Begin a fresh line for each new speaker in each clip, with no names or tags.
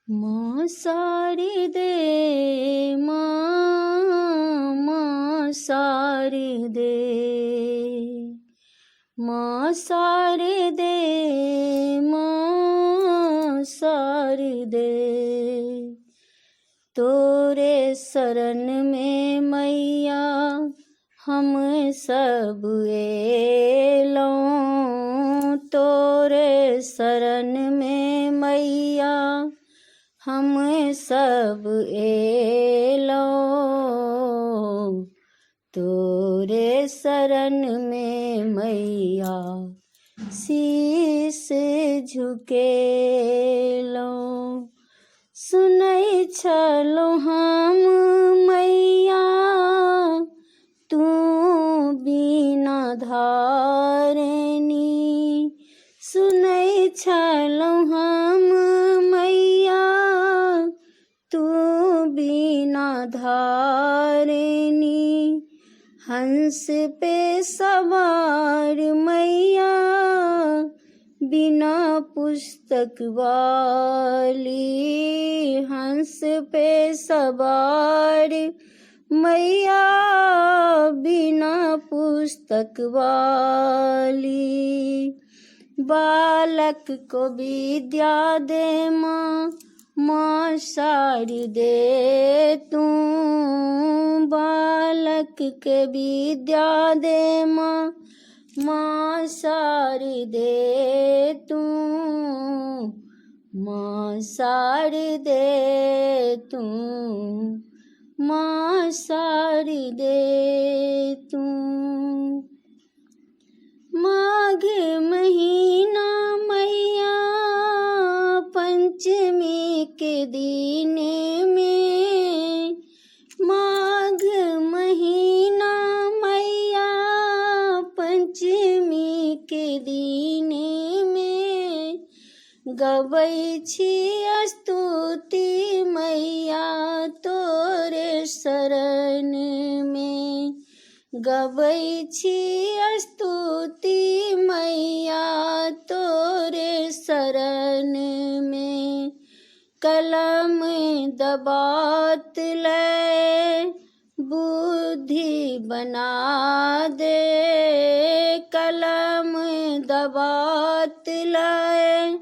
माँ शारदे माँ शारदे माँ शारदे माँ शारदे तोरे शरण में मैया हम सब एलों। तोरे शरण में मैया हम सब एलों। तोरे शरण में मैया शीश झुकेलों। सुनै छलहुँ हम मैया तू बिना धारनी। सुनै छलहुँ हम मैया तू बिना धारनी। हंस पे सवार मैया बिना पुस्तक वाली। हंस पे सवार मैया बिना पुस्तक वाली। बालक को विद्या दे माँ शारदे तू। बालक के विद्या दे माँ शारदे तू। माँ शारदे तू माँ शारदे तू। माघ महीना मैया पंचमी के दिन में। माघ महीना मैया पंचमी के दिन में। गबै छी स्तुति मैया तोरे शरण में। गबै छी स्तुति मैया तोरे शरण में। कलम दबात ले बुद्धि बना दे। कलम दबात ले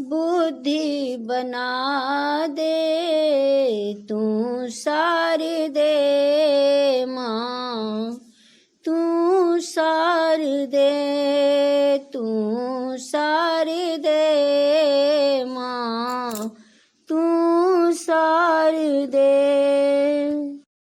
बुद्धि बना दे। तू शारदे माँ तू शारदे तू शारदे माँ तू शारदे।